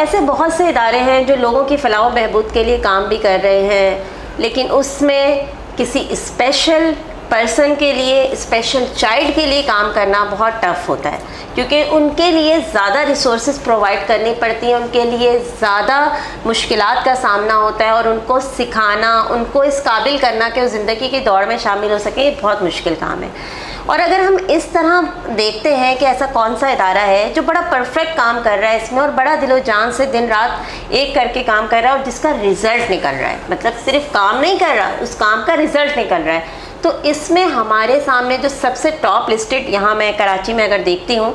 ایسے بہت سے ادارے ہیں جو لوگوں کی فلاح و بہبود کے لیے کام بھی کر رہے ہیں، لیکن اس میں کسی اسپیشل پرسن کے لیے، اسپیشل چائلڈ کے لیے کام کرنا بہت ٹف ہوتا ہے، کیونکہ ان کے لیے زیادہ ریسورسز پرووائڈ کرنی پڑتی ہیں، ان کے لیے زیادہ مشکلات کا سامنا ہوتا ہے، اور ان کو سکھانا، ان کو اس قابل کرنا کہ وہ زندگی کی دوڑ میں شامل ہو سکیں، یہ بہت مشکل کام ہے۔ اور اگر ہم اس طرح دیکھتے ہیں کہ ایسا کون سا ادارہ ہے جو بڑا پرفیکٹ کام کر رہا ہے اس میں، اور بڑا دل و جان سے دن رات ایک کر کے کام کر رہا ہے، اور جس کا رزلٹ نکل رہا ہے، مطلب صرف کام نہیں کر رہا، اس کام کا رزلٹ نکل رہا ہے، تو اس میں ہمارے سامنے جو سب سے ٹاپ لسٹڈ، یہاں میں کراچی میں اگر دیکھتی ہوں،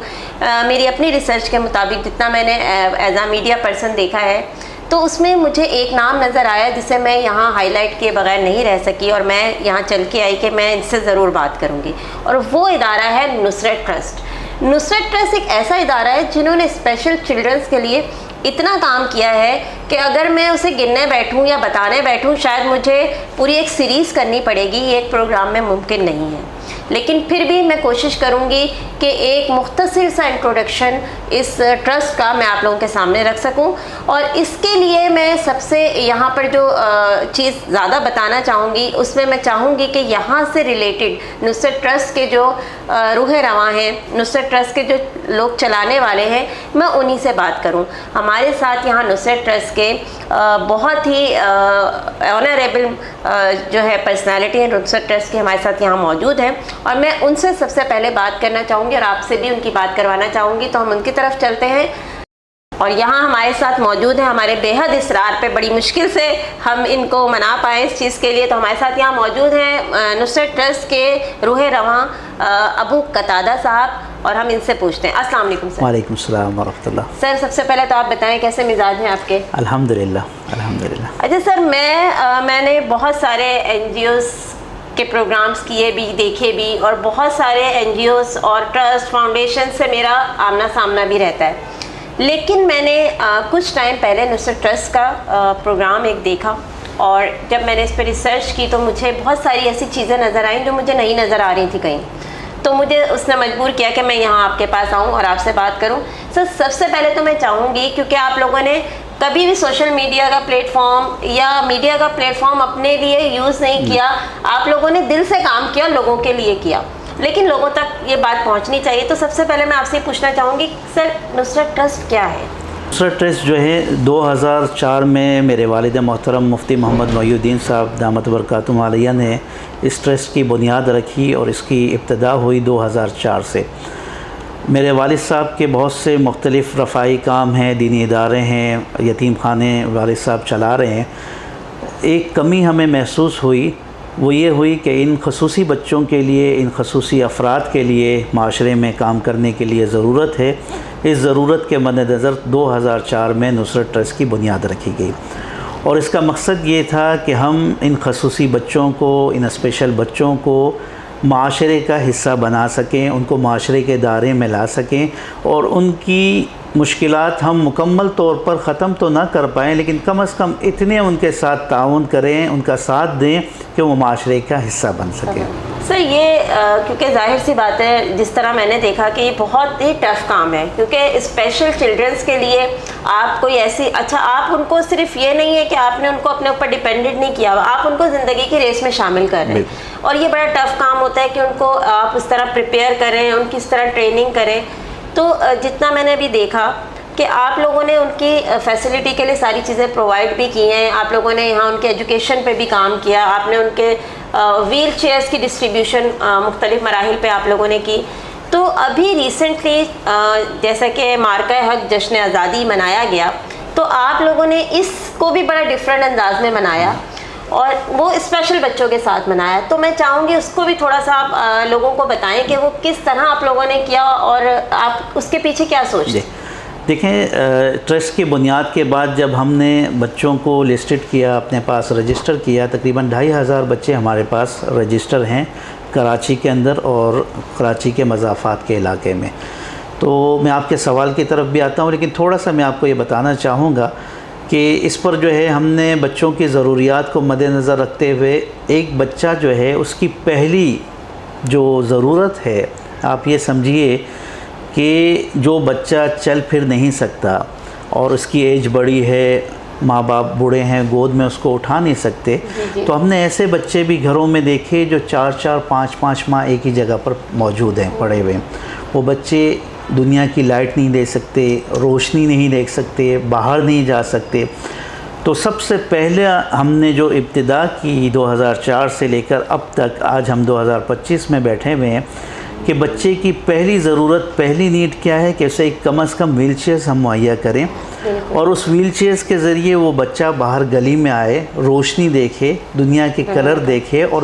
میری اپنی ریسرچ کے مطابق جتنا میں نے ایز اے میڈیا پرسن دیکھا ہے، تو اس میں مجھے ایک نام نظر آیا جسے میں یہاں ہائی لائٹ کیے بغیر نہیں رہ سکی، اور میں یہاں چل کے آئی کہ میں ان سے ضرور بات کروں گی، اور وہ ادارہ ہے نصرت ٹرسٹ۔ نصرت ٹرسٹ ایک ایسا ادارہ ہے جنہوں نے اسپیشل چلڈرنس کے لیے اتنا کام کیا ہے کہ اگر میں اسے گننے بیٹھوں یا بتانے بیٹھوں شاید مجھے پوری ایک سیریز کرنی پڑے گی، یہ ایک پروگرام میں ممکن نہیں ہے، لیکن پھر بھی میں کوشش کروں گی کہ ایک مختصر سا انٹروڈکشن اس ٹرسٹ کا میں آپ لوگوں کے سامنے رکھ سکوں۔ اور اس کے لیے میں سب سے یہاں پر جو چیز زیادہ بتانا چاہوں گی، اس میں چاہوں گی کہ یہاں سے ریلیٹڈ نصرت ٹرسٹ کے جو روح رواں ہیں، نصرت ٹرسٹ کے جو لوگ چلانے والے ہیں، میں انہی سے بات کروں۔ ہمارے ساتھ یہاں نصرت ٹرسٹ کے بہت ہی آنریبل جو ہے پرسنالٹی ہیں نصرت ٹرسٹ کے ہمارے ساتھ یہاں موجود ہیں، اور میں ان سے سب سے پہلے بات کرنا چاہوں گی، اور آپ سے بھی ان کی بات کروانا چاہوں گی، تو ہم ان کی طرف چلتے ہیں۔ اور یہاں ہمارے ساتھ موجود ہیں، ہمارے بے حد اصرار پہ بڑی مشکل سے ہم ان کو منا پائے اس چیز کے لیے، تو ہمارے ساتھ یہاں موجود ہیں نصرت ٹرسٹ کے روح رواں ابو قتادہ صاحب، اور ہم ان سے پوچھتے ہیں۔ السلام علیکم سر۔ وعلیکم السلام ورحمۃ اللہ۔ سر سب سے پہلے تو آپ بتائیں کیسے مزاج ہیں آپ کے؟ الحمدللہ الحمدللہ۔ اچھا سر، میں نے بہت سارے این جی اوز کے پروگرامز کیے بھی، دیکھے بھی، اور بہت سارے این جی اوز اور ٹرسٹ فاؤنڈیشن سے میرا آمنا سامنا بھی رہتا ہے، لیکن میں نے کچھ ٹائم پہلے نصرت ٹرسٹ کا پروگرام ایک دیکھا، اور جب میں نے اس پہ ریسرچ کی تو مجھے بہت ساری ایسی چیزیں نظر آئیں جو مجھے نہیں نظر آ رہی تھی کہیں، تو مجھے اس نے مجبور کیا کہ میں یہاں آپ کے پاس آؤں اور آپ سے بات کروں۔ سر سب سے پہلے تو میں چاہوں گی، کیونکہ آپ لوگوں نے کبھی بھی سوشل میڈیا کا پلیٹ فارم یا میڈیا کا پلیٹ فارم اپنے لیے یوز نہیں کیا، آپ لوگوں نے دل سے کام کیا، لوگوں کے لیے کیا، لیکن لوگوں تک یہ بات پہنچنی چاہیے، تو سب سے پہلے میں آپ سے پوچھنا چاہوں گی سر نصرت ٹرسٹ کیا ہے؟ نصرت ٹرسٹ جو ہے 2004 میں میرے والد محترم مفتی محمد محی الدین صاحب دامت برکاتہم علیہ نے اس ٹرسٹ کی بنیاد رکھی، اور اس کی ابتدا ہوئی 2004 سے۔ میرے والد صاحب کے بہت سے مختلف رفاعی کام ہیں، دینی ادارے ہیں، یتیم خانے والد صاحب چلا رہے ہیں۔ ایک کمی ہمیں محسوس ہوئی، وہ یہ ہوئی کہ ان خصوصی بچوں کے لیے، ان خصوصی افراد کے لیے معاشرے میں کام کرنے کے لیے ضرورت ہے۔ اس ضرورت کے مد نظر 2004 میں نصرت ٹرسٹ کی بنیاد رکھی گئی، اور اس کا مقصد یہ تھا کہ ہم ان خصوصی بچوں کو، ان اسپیشل بچوں کو معاشرے کا حصہ بنا سکیں، ان کو معاشرے کے دائرے میں لا سکیں، اور ان کی مشکلات ہم مکمل طور پر ختم تو نہ کر پائیں، لیکن کم از کم اتنے ان کے ساتھ تعاون کریں، ان کا ساتھ دیں کہ وہ معاشرے کا حصہ بن سکیں۔ سر یہ کیونکہ ظاہر سی بات ہے، جس طرح میں نے دیکھا کہ یہ بہت ہی ٹف کام ہے، کیونکہ اسپیشل چلڈرنس کے لیے آپ کوئی ایسی، اچھا آپ ان کو صرف یہ نہیں ہے کہ آپ نے ان کو اپنے اوپر ڈیپینڈنٹ نہیں کیا، آپ ان کو زندگی کی ریس میں شامل کر رہے ہیں، اور یہ بڑا ٹف کام ہوتا ہے کہ ان کو آپ اس طرح پریپیئر کریں، ان کی اس طرح ٹریننگ کریں۔ تو جتنا میں نے ابھی دیکھا کہ آپ لوگوں نے ان کی فیسلٹی کے لیے ساری چیزیں پرووائڈ بھی کی ہیں، آپ لوگوں نے یہاں ان کے ایجوکیشن پہ بھی کام کیا، آپ نے ان کے ویل چیئرز کی ڈسٹریبیوشن مختلف مراحل پہ آپ لوگوں نے کی۔ تو ابھی ریسنٹلی جیسا کہ مارکہ حق جشن آزادی منایا گیا، تو آپ لوگوں نے اس کو بھی بڑا ڈفرینٹ انداز میں منایا، اور وہ اسپیشل بچوں کے ساتھ منایا، تو میں چاہوں گی اس کو بھی تھوڑا سا آپ لوگوں کو بتائیں کہ وہ کس طرح آپ لوگوں نے کیا، اور آپ اس کے پیچھے کیا سوچتے ہیں؟ دیکھیں، ٹرسٹ کی بنیاد کے بعد جب ہم نے بچوں کو لسٹڈ کیا، اپنے پاس رجسٹر کیا، تقریباً 2500 بچے ہمارے پاس رجسٹر ہیں کراچی کے اندر اور کراچی کے مضافات کے علاقے میں۔ تو میں آپ کے سوال کی طرف بھی آتا ہوں، لیکن تھوڑا سا میں آپ کو یہ بتانا چاہوں گا کہ اس پر جو ہے ہم نے بچوں کی ضروریات کو مد نظر رکھتے ہوئے ایک بچہ جو ہے اس کی پہلی جو ضرورت ہے، آپ یہ سمجھیے کہ جو بچہ چل پھر نہیں سکتا اور اس کی ایج بڑی ہے، ماں باپ بوڑھے ہیں، گود میں اس کو اٹھا نہیں سکتے، تو ہم نے ایسے بچے بھی گھروں میں دیکھے جو 4 5 ماہ ایک ہی جگہ پر موجود ہیں، پڑے ہوئے ہیں۔ وہ بچے دنیا کی لائٹ نہیں دے سکتے، روشنی نہیں دیکھ سکتے، باہر نہیں جا سکتے۔ تو سب سے پہلے ہم نے جو ابتدا کی 2004 سے لے کر اب تک، آج ہم 2025 میں بیٹھے ہوئے ہیں، کہ بچے کی پہلی ضرورت، پہلی نیڈ کیا ہے کہ اسے کم از کم ویل چیئرز ہم مہیا کریں، اور اس ویل چیئرز کے ذریعے وہ بچہ باہر گلی میں آئے، روشنی دیکھے، دنیا کے کلر دیکھے، اور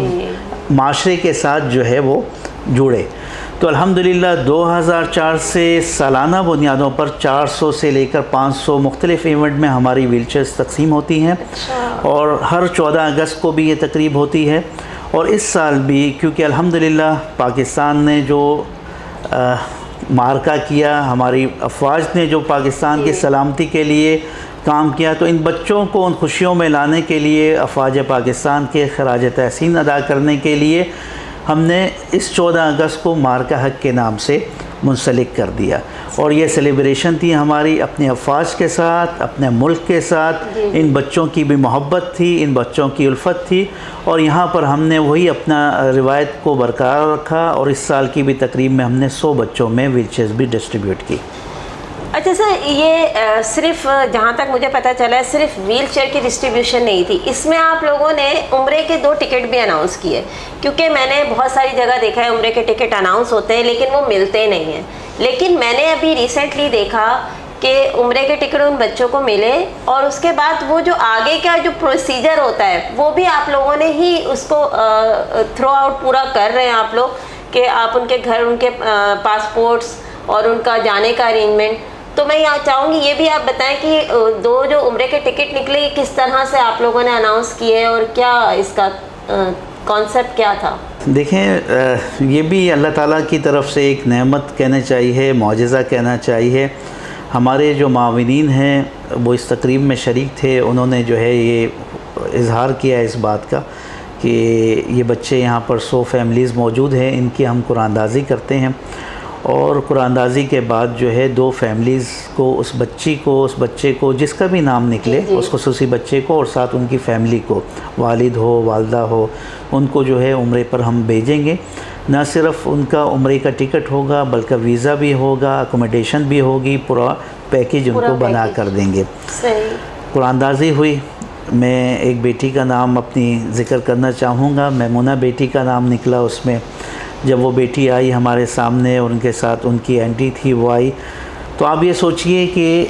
معاشرے کے ساتھ جو ہے وہ جڑے۔ تو الحمدللہ 2004 سے سالانہ بنیادوں پر 400 سے لے کر 500 مختلف ایونٹ میں ہماری ویل چیئرز تقسیم ہوتی ہیں، اور ہر 14 اگست کو بھی یہ تقریب ہوتی ہے۔ اور اس سال بھی کیونکہ الحمدللہ پاکستان نے جو معرکہ کیا، ہماری افواج نے جو پاکستان کی سلامتی کے لیے کام کیا، تو ان بچوں کو ان خوشیوں میں لانے کے لیے، افواج پاکستان کے خراج تحسین ادا کرنے کے لیے ہم نے اس 14 اگست کو معرکہ حق کے نام سے منسلک کر دیا، اور یہ سیلیبریشن تھی ہماری اپنے افواج کے ساتھ، اپنے ملک کے ساتھ۔ ان بچوں کی بھی محبت تھی، ان بچوں کی الفت تھی، اور یہاں پر ہم نے وہی اپنا روایت کو برقرار رکھا، اور اس سال کی بھی تقریب میں ہم نے 100 بچوں میں ویل چیئرز بھی ڈسٹریبیوٹ کی۔ اچھا سر، یہ صرف جہاں تک مجھے پتہ چلا ہے صرف ویل چیئر کی ڈسٹریبیوشن نہیں تھی، اس میں آپ لوگوں نے عمرے کے 2 ٹکٹ بھی اناؤنس کیے، کیونکہ میں نے بہت ساری جگہ دیکھا ہے عمرے کے ٹکٹ اناؤنس ہوتے ہیں لیکن وہ ملتے نہیں ہیں، لیکن میں نے ابھی ریسنٹلی دیکھا کہ عمرے کے ٹکٹ ان بچوں کو ملے، اور اس کے بعد وہ جو آگے کا جو پروسیجر ہوتا ہے وہ بھی آپ لوگوں نے ہی اس کو تھرو آؤٹ پورا کر رہے ہیں آپ لوگ، کہ آپ ان کے گھر ان کے پاسپورٹس اور ان کا جانے کا ارینجمنٹ۔ تو میں یہاں چاہوں گی یہ بھی آپ بتائیں کہ 2 جو عمرے کے ٹکٹ نکلے کس طرح سے آپ لوگوں نے اناؤنس کیے، اور کیا اس کا کانسیپٹ کیا تھا؟ دیکھیں، یہ بھی اللہ تعالیٰ کی طرف سے ایک نعمت کہنا چاہیے، معجزہ کہنا چاہیے۔ ہمارے جو معاونین ہیں وہ اس تقریب میں شریک تھے، انہوں نے جو ہے یہ اظہار کیا اس بات کا کہ یہ بچے یہاں پر 100 فیملیز موجود ہیں، ان کی ہم قرآن اندازی کرتے ہیں، اور قرآن اندازی کے بعد جو ہے 2 فیملیز کو، اس بچے کو جس کا بھی نام نکلے، اس خصوصی بچے کو اور ساتھ ان کی فیملی کو، والد ہو، والدہ ہو، ان کو جو ہے عمرے پر ہم بھیجیں گے۔ نہ صرف ان کا عمرے کا ٹکٹ ہوگا بلکہ ویزا بھی ہوگا، اکوموڈیشن بھی ہوگی، پورا پیکیج ان کو بنا کر دیں گے۔ قرآن اندازی ہوئی، میں ایک بیٹی کا نام اپنی ذکر کرنا چاہوں گا، میمونہ بیٹی کا نام نکلا اس میں۔ جب وہ بیٹی آئی ہمارے سامنے اور ان کے ساتھ ان کی آنٹی تھی، وہ آئی، تو آپ یہ سوچئے کہ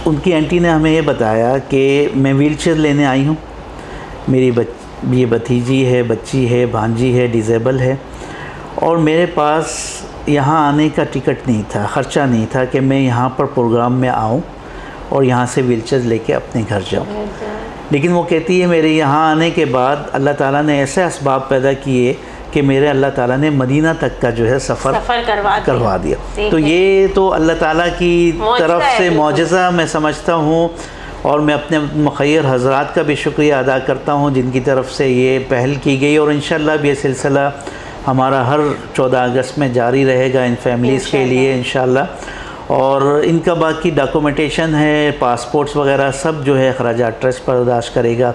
ان کی آنٹی نے ہمیں یہ بتایا کہ میں ویل چیئر لینے آئی ہوں، میری یہ بھتیجی ہے، بچی ہے، بھانجی ہے، ڈیزیبل ہے، اور میرے پاس یہاں آنے کا ٹکٹ نہیں تھا، خرچہ نہیں تھا کہ میں یہاں پر پروگرام میں آؤں اور یہاں سے ویل چیئر لے کے اپنے گھر جاؤں۔ لیکن وہ کہتی ہے میرے یہاں آنے کے بعد اللہ تعالیٰ نے ایسے اسباب پیدا کیے کہ میرے اللہ تعالیٰ نے مدینہ تک کا جو ہے سفر کروا دیا۔ تو یہ تو اللہ تعالیٰ کی طرف سے معجزہ میں سمجھتا ہوں، اور میں اپنے مخیر حضرات کا بھی شکریہ ادا کرتا ہوں جن کی طرف سے یہ پہل کی گئی، اور انشاءاللہ بھی یہ سلسلہ ہمارا ہر 14 اگست میں جاری رہے گا ان فیملیز کے لیے انشاءاللہ۔ اور ان کا باقی ڈاکومنٹیشن ہے، پاسپورٹس وغیرہ سب جو ہے اخراجات ٹرسٹ برداشت کرے گا،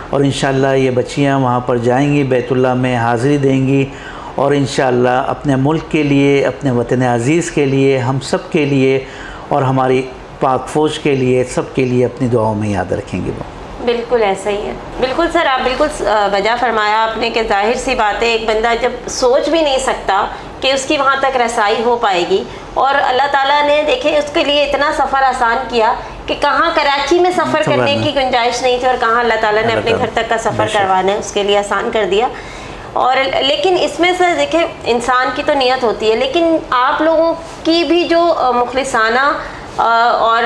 اور انشاءاللہ یہ بچیاں وہاں پر جائیں گی، بیت اللہ میں حاضری دیں گی، اور انشاءاللہ اپنے ملک کے لیے، اپنے وطن عزیز کے لیے، ہم سب کے لیے، اور ہماری پاک فوج کے لیے، سب کے لیے اپنی دعاؤں میں یاد رکھیں گے وہ۔ بالکل ایسا ہی ہے، بالکل سر، آپ بالکل وجہ فرمایا آپ نے کہ ظاہر سی بات ہے ایک بندہ جب سوچ بھی نہیں سکتا کہ اس کی وہاں تک رسائی ہو پائے گی، اور اللہ تعالیٰ نے دیکھیں اس کے لیے اتنا سفر آسان کیا کہ کہاں کراچی میں سفر کرنے کی گنجائش نہیں تھی، اور کہاں اللہ تعالیٰ نے اپنے گھر تک کا سفر کروانا ہے اس کے لیے آسان کر دیا۔ اور لیکن اس میں سے دیکھیں انسان کی تو نیت ہوتی ہے، لیکن آپ لوگوں کی بھی جو مخلصانہ اور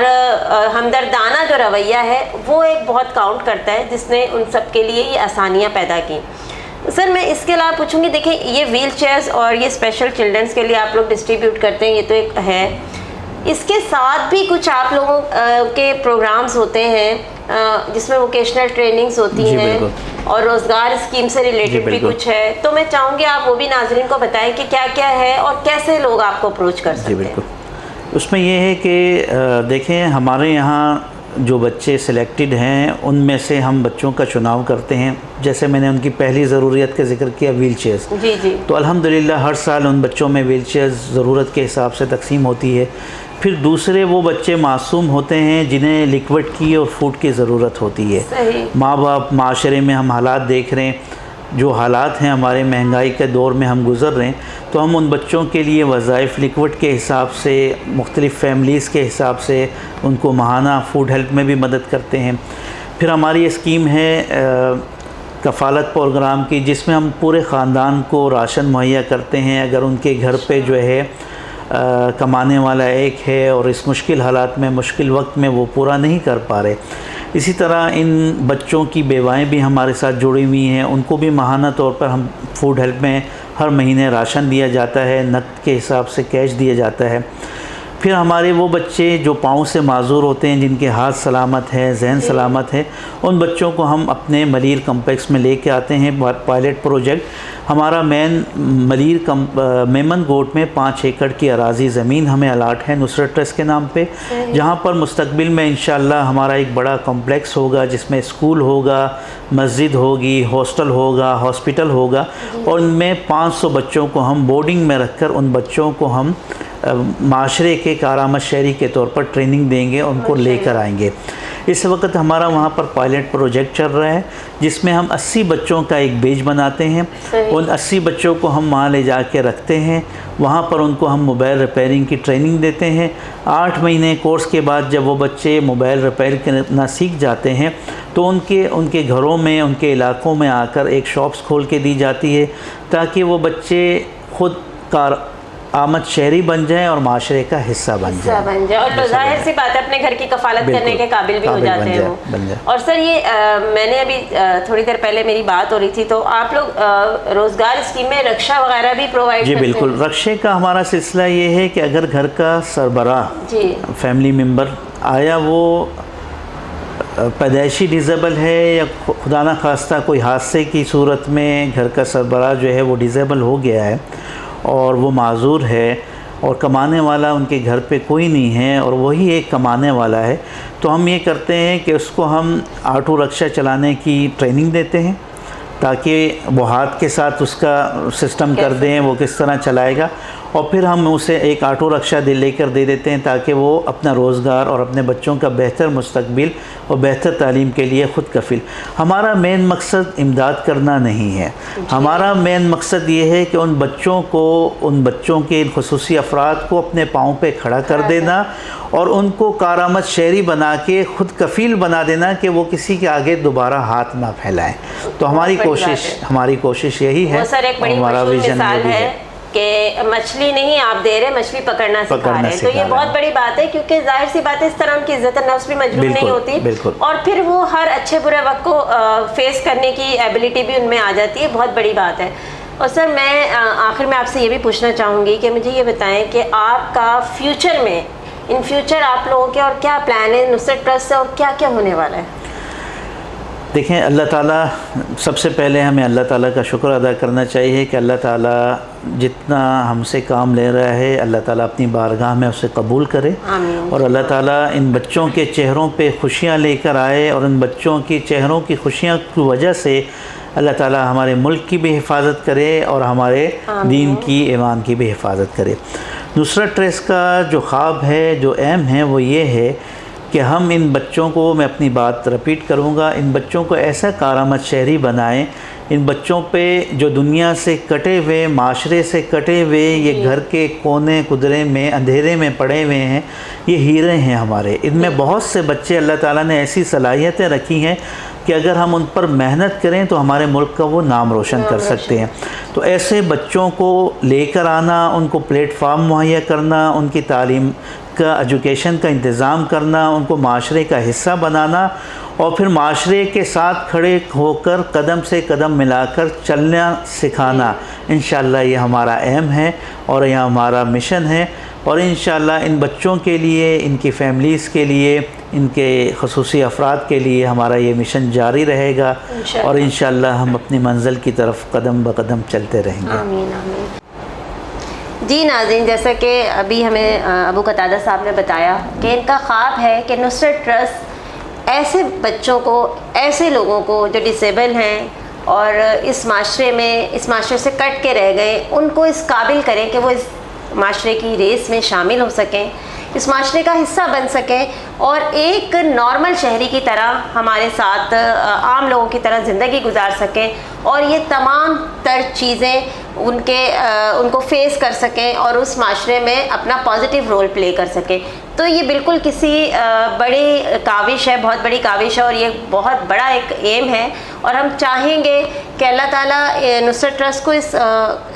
ہمدردانہ جو رویہ ہے وہ ایک بہت کاؤنٹ کرتا ہے، جس نے ان سب کے لیے یہ آسانیاں پیدا کی۔ سر میں اس کے علاوہ پوچھوں گی، دیکھیں یہ ویل چیئرز اور یہ اسپیشل چلڈرنس کے لیے آپ لوگ ڈسٹریبیوٹ کرتے ہیں، یہ تو ایک ہے، اس کے ساتھ بھی کچھ آپ لوگوں کے پروگرامز ہوتے ہیں جس میں ووکیشنل ٹریننگز ہوتی ہیں اور روزگار اسکیم سے ریلیٹڈ بھی کچھ ہے، تو میں چاہوں گی آپ وہ بھی ناظرین کو بتائیں کہ کیا کیا ہے اور کیسے لوگ آپ کو اپروچ کر سکتے ہیں۔ اس میں یہ ہے کہ دیکھیں ہمارے یہاں جو بچے سلیکٹڈ ہیں ان میں سے ہم بچوں کا چناؤ کرتے ہیں. جیسے میں نے ان کی پہلی ضروریت کا ذکر کیا ویل چیئرز. جی جی. تو الحمدللہ ہر سال ان بچوں میں ویل چیئرز ضرورت کے حساب سے تقسیم ہوتی ہے. پھر دوسرے وہ بچے معصوم ہوتے ہیں جنہیں لیکوڈ کی اور فوڈ کی ضرورت ہوتی ہے. صحیح. ماں باپ معاشرے میں ہم حالات دیکھ رہے ہیں، جو حالات ہیں ہمارے مہنگائی کے دور میں ہم گزر رہے ہیں، تو ہم ان بچوں کے لیے وظائف لیکوڈ کے حساب سے مختلف فیملیز کے حساب سے ان کو ماہانہ فوڈ ہیلپ میں بھی مدد کرتے ہیں. پھر ہماری اسکیم ہے کفالت پروگرام کی، جس میں ہم پورے خاندان کو راشن مہیا کرتے ہیں اگر ان کے گھر پہ جو ہے کمانے والا ایک ہے اور اس مشکل حالات میں مشکل وقت میں وہ پورا نہیں کر پا رہے. اسی طرح ان بچوں کی بیوائیں بھی ہمارے ساتھ جڑی ہوئی ہیں، ان کو بھی ماہانہ طور پر ہم فوڈ ہیلپ میں ہر مہینے راشن دیا جاتا ہے، نقد کے حساب سے کیش دیا جاتا ہے. پھر ہمارے وہ بچے جو پاؤں سے معذور ہوتے ہیں، جن کے ہاتھ سلامت ہے، ذہن سلامت ہے، ان بچوں کو ہم اپنے ملیر کمپلیکس میں لے کے آتے ہیں. پائلٹ پروجیکٹ ہمارا ملیر میمن گوٹ میں 5 ایکڑ کی اراضی زمین ہمیں الاٹ ہے نصرت ٹرسٹ کے نام پہ، جہاں پر مستقبل میں انشاءاللہ ہمارا ایک بڑا کمپلیکس ہوگا، جس میں اسکول ہوگا، مسجد ہوگی، ہاسٹل ہوگا، ہاسپٹل ہوگا، اور ان میں 500 بچوں کو ہم بورڈنگ میں رکھ کر ان بچوں کو ہم معاشرے کے کارآمد شہری کے طور پر ٹریننگ دیں گے، ان کو لے کر آئیں گے. اس وقت ہمارا وہاں پر پائلٹ پروجیکٹ چل رہا ہے، جس میں ہم 80 بچوں کا ایک بیچ بناتے ہیں. ان 80 بچوں کو ہم وہاں لے جا کے رکھتے ہیں، وہاں پر ان کو ہم موبائل ریپیئرنگ کی ٹریننگ دیتے ہیں. 8 مہینے کورس کے بعد جب وہ بچے موبائل ریپیئر کرنا سیکھ جاتے ہیں تو ان کے گھروں میں، ان کے علاقوں میں آ کر ایک شاپس کھول کے دی جاتی ہے، تاکہ وہ بچے خود آمد شہری بن جائیں اور معاشرے کا حصہ بن جائیں. اور تو ظاہر سی بات ہے اپنے گھر کی کفالت کرنے کے قابل بھی ہو جاتے ہیں وہ. اور سر یہ میں نے ابھی تھوڑی دیر پہلے میری بات ہو رہی تھی، تو آپ لوگ روزگار اسکیم میں رکشہ وغیرہ بھی پرووائڈ کرتے ہیں؟ جی بالکل. رکشے کا ہمارا سلسلہ یہ ہے کہ اگر گھر کا سربراہ فیملی ممبر آیا وہ پیدائشی ڈیزیبل ہے یا خدا نہ خواستہ کوئی حادثے کی صورت میں گھر کا سربراہ جو ہے وہ ڈیزیبل ہو گیا ہے اور وہ معذور ہے اور کمانے والا ان کے گھر پہ کوئی نہیں ہے اور وہی ایک کمانے والا ہے، تو ہم یہ کرتے ہیں کہ اس کو ہم آٹو رکشہ چلانے کی ٹریننگ دیتے ہیں، تاکہ وہ ہاتھ کے ساتھ اس کا سسٹم کر دیں وہ کس طرح چلائے گا، اور پھر ہم اسے ایک آٹو رکشہ لے کر دے دیتے ہیں تاکہ وہ اپنا روزگار اور اپنے بچوں کا بہتر مستقبل اور بہتر تعلیم کے لیے خود کفیل. ہمارا مین مقصد امداد کرنا نہیں ہے، ہمارا مین مقصد یہ ہے کہ ان بچوں کے خصوصی افراد کو اپنے پاؤں پہ کھڑا کر دینا اور ان کو کارآمد شہری بنا کے خود کفیل بنا دینا کہ وہ کسی کے آگے دوبارہ ہاتھ نہ پھیلائیں. تو ہماری کوشش یہی ہے. سر ایک بڑی مشہور مثال ہے کہ مچھلی نہیں آپ دے رہے، مچھلی پکڑنا سکھا رہے ہیں. تو یہ بہت بڑی بات ہے، کیونکہ ظاہر سی بات ہے اس طرح ان کی عزت نفس بھی مجروح نہیں ہوتی، اور پھر وہ ہر اچھے برے وقت کو فیس کرنے کی ایبلٹی بھی ان میں آ جاتی ہے. بہت بڑی بات ہے. اور سر میں آخر میں آپ سے یہ بھی پوچھنا چاہوں گی کہ مجھے یہ بتائیں کہ آپ کا فیوچر میں ان فیوچر آپ لوگوں کے اور کیا پلان ہے نصرت ٹرسٹ سے، اور کیا کیا ہونے والا ہے؟ دیکھیں، اللہ تعالیٰ سب سے پہلے ہمیں اللہ تعالیٰ کا شکر ادا کرنا چاہیے کہ اللہ تعالیٰ جتنا ہم سے کام لے رہا ہے اللہ تعالیٰ اپنی بارگاہ میں اسے قبول کرے. آمین. اور اللہ تعالیٰ ان بچوں کے چہروں پہ خوشیاں لے کر آئے، اور ان بچوں کی چہروں کی خوشیاں کی وجہ سے اللہ تعالیٰ ہمارے ملک کی بھی حفاظت کرے اور ہمارے دین کی، ایمان کی بھی حفاظت کرے. نصرت ٹرسٹ کا جو خواب ہے، جو ایم ہے، وہ یہ ہے کہ ہم ان بچوں کو، میں اپنی بات رپیٹ کروں گا، ان بچوں کو ایسا کارآمد شہری بنائیں، ان بچوں پہ جو دنیا سے کٹے ہوئے، معاشرے سے کٹے ہوئے، یہ گھر کے کونے قدرے میں اندھیرے میں پڑے ہوئے ہیں، یہ ہیرے ہیں ہمارے. ان میں بہت سے بچے اللہ تعالیٰ نے ایسی صلاحیتیں رکھی ہیں کہ اگر ہم ان پر محنت کریں تو ہمارے ملک کا وہ نام روشن کر سکتے ہیں. تو ایسے بچوں کو لے کر آنا، ان کو پلیٹ فارم مہیا کرنا، ان کی تعلیم کا، ایجوکیشن کا انتظام کرنا، ان کو معاشرے کا حصہ بنانا، اور پھر معاشرے کے ساتھ کھڑے ہو کر قدم سے قدم ملا کر چلنا سکھانا، انشاءاللہ یہ ہمارا ایم ہے اور یہ ہمارا مشن ہے. اور انشاءاللہ ان بچوں کے لیے، ان کی فیملیز کے لیے، ان کے خصوصی افراد کے لیے ہمارا یہ مشن جاری رہے گا، اور انشاءاللہ ہم اپنی منزل کی طرف قدم بقدم چلتے رہیں گے. آمین آمین. جی ناظرین، جیسا کہ ابھی ہمیں ابو قتادہ صاحب نے بتایا کہ ان کا خواب ہے کہ نصرت ٹرسٹ ایسے بچوں کو، ایسے لوگوں کو جو ڈسیبل ہیں اور اس معاشرے سے کٹ کے رہ گئے، ان کو اس قابل کریں کہ وہ اس معاشرے کی ریس میں شامل ہو سکیں، اس معاشرے کا حصہ بن سکیں اور ایک نارمل شہری کی طرح ہمارے ساتھ عام لوگوں کی طرح زندگی گزار سکیں اور یہ تمام تر چیزیں ان کو فیس کر سکیں اور اس معاشرے میں اپنا پازیٹیو رول پلے کر سکیں۔ تو یہ بالکل کسی بڑی کاوش ہے، بہت بڑی کاوش ہے اور یہ بہت بڑا ایک ایم ہے، اور ہم چاہیں گے کہ اللہ تعالیٰ نصرت ٹرسٹ کو اس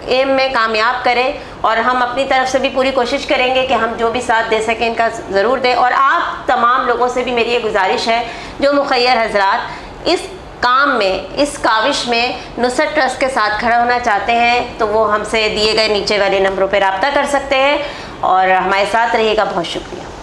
ایم میں کامیاب کرے، اور ہم اپنی طرف سے بھی پوری کوشش کریں گے کہ ہم جو بھی ساتھ دے سکیں ان کا ضرور دیں۔ اور آپ تمام لوگوں سے بھی میری یہ گزارش ہے جو مخیر حضرات اس کام میں، اس کاوش میں نصرت ٹرسٹ کے ساتھ کھڑا ہونا چاہتے ہیں تو وہ ہم سے دیے گئے نیچے والے نمبروں پہ رابطہ کر سکتے ہیں، اور ہمارے ساتھ رہیے گا۔ بہت شکریہ۔